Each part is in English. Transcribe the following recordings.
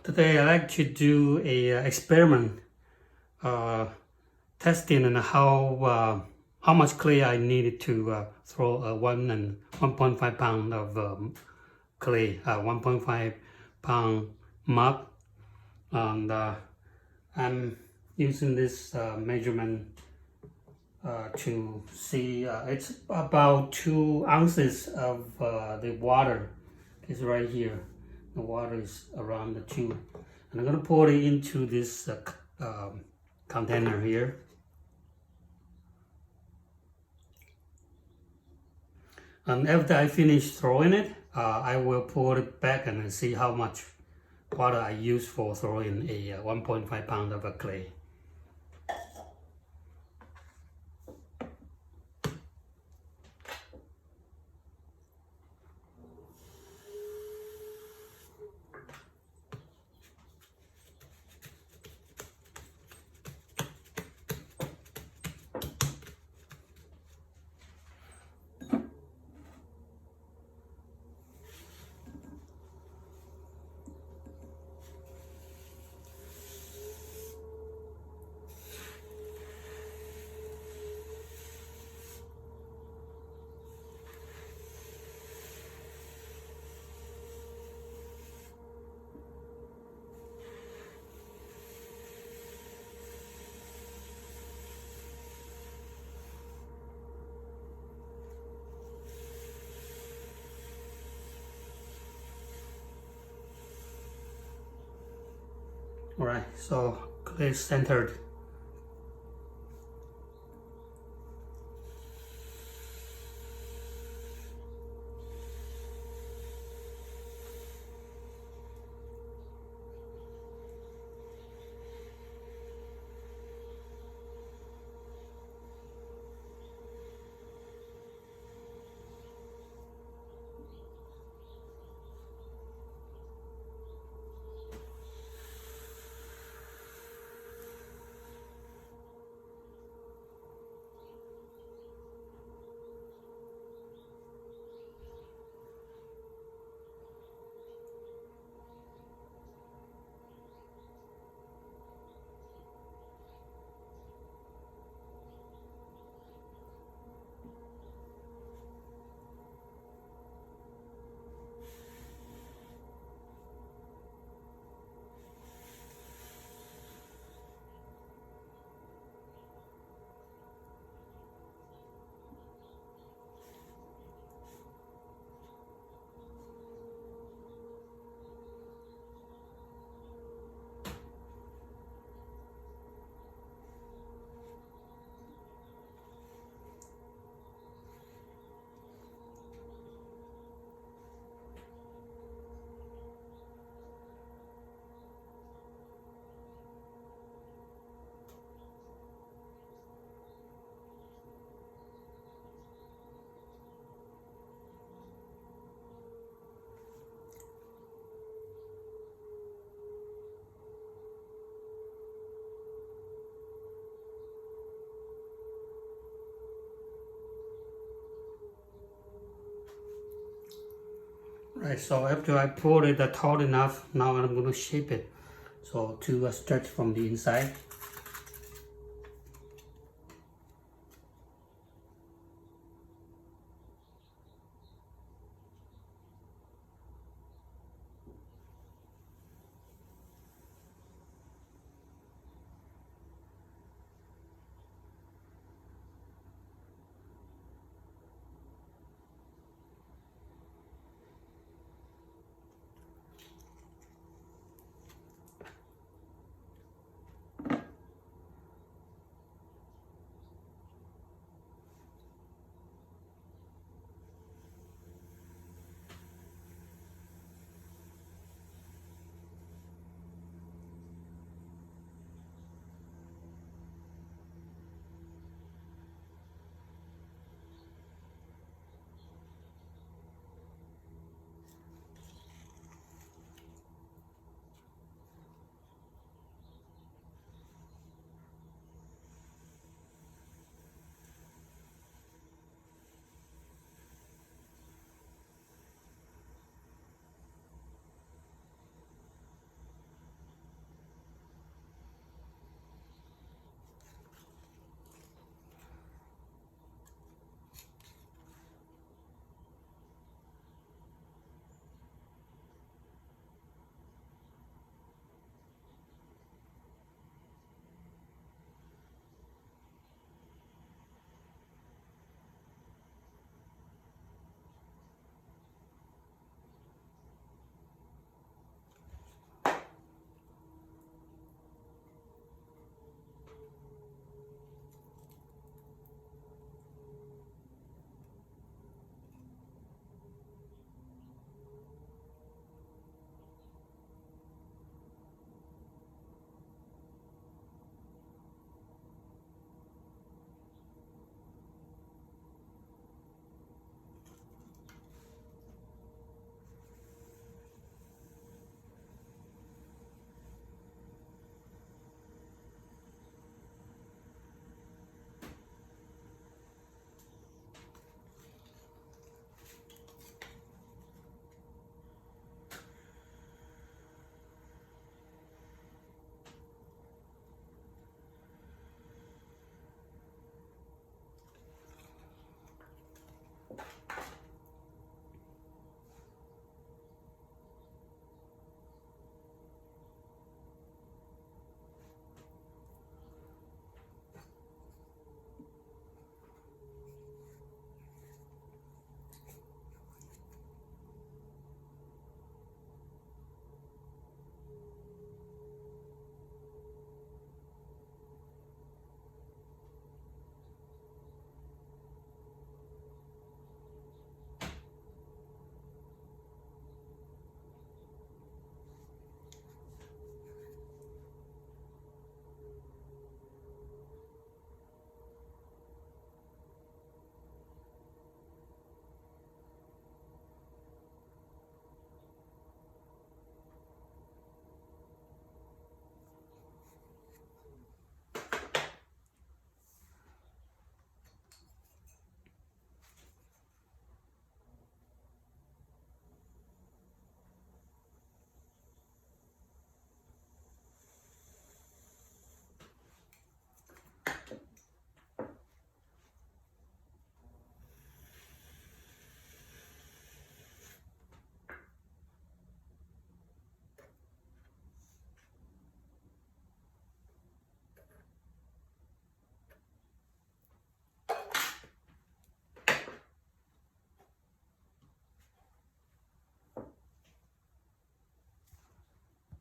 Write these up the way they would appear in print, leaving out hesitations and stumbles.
Today I like to do a experiment testing on how much clay I needed to throw 1.5 pound of clay, 1.5 pound mud, and I'm using this measurement to see it's about 2 ounces of the water is right here. The water is around the 2, and I'm gonna pour it into this container here. And after I finish throwing it, I will pour it back and see how much water I use for throwing a 1.5 pound of a clay. Alright, so clay centered. Right, so after I poured it taut enough, now I'm going to shape it so to stretch from the inside.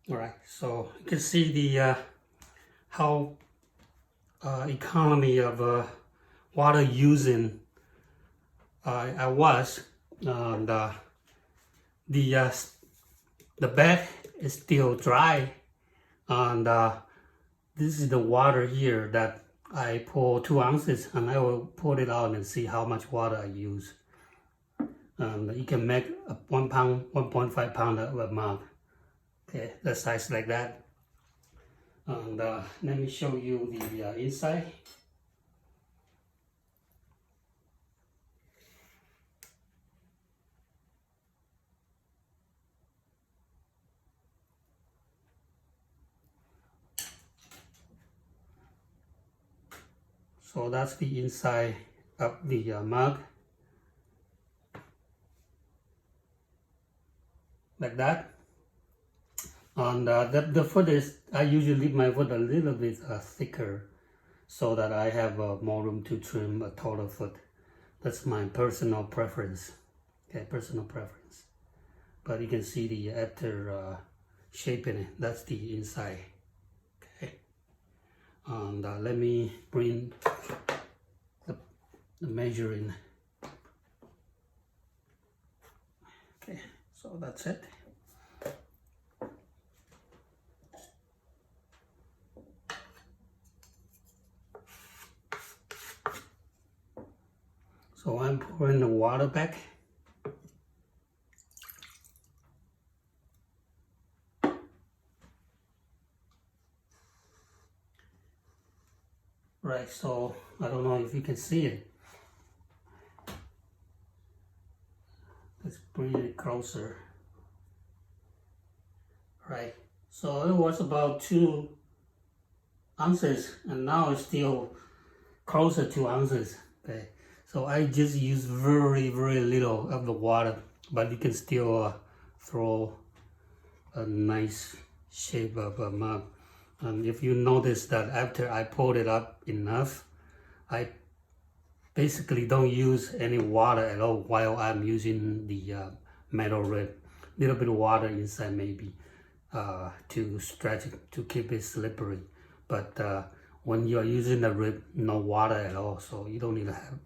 All right, so you can see the how economy of water using I was, and the the bed is still dry, and this is the water here that I pour 2 ounces, and I will pour it out and see how much water I use. And you can make a 1 pound, 1.5 pound of a mug. Okay, the size like that. And let me show you the inside. So that's the inside of the mug, like that. And the foot is, I usually leave my foot a little bit thicker so that I have more room to trim a taller foot. That's my personal preference. Okay, personal preference. But you can see the after shaping it, that's the inside. Okay, and let me bring the measuring. Okay, so that's it. So I'm pouring the water back. Right, so I don't know if you can see it. Let's bring it closer. Right, so it was about 2 ounces, and now it's still closer to ounces. Okay, so I just use very little of the water, but you can still throw a nice shape of a mug. And if you notice that after I poured it up enough, I basically don't use any water at all while I'm using the metal rib. Little bit of water inside maybe to stretch it, to keep it slippery. But when you're using the rib, no water at all, so you don't need to have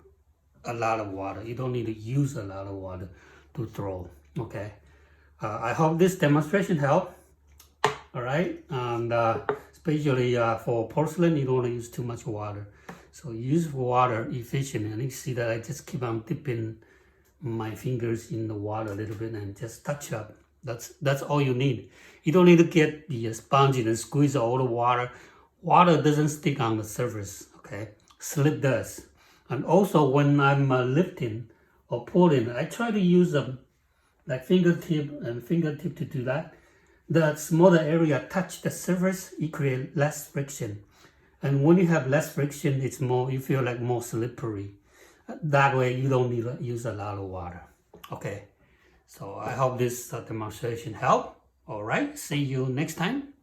a lot of water. You don't need to use a lot of water to throw. Okay, I hope this demonstration helped. All right, and especially for porcelain, you don't want to use too much water. So use water efficient, and you see that I just keep on dipping my fingers in the water a little bit and just touch up. That's all you need. You don't need to get the sponge and squeeze all the water. Water doesn't stick on the surface, okay? Slip does. And also when I'm lifting or pulling, I try to use like fingertip to do that. The smaller area touch the surface, it creates less friction. And when you have less friction, it's more, you feel like more slippery. That way you don't need to use a lot of water. Okay, so I hope this demonstration helped. All right, see you next time.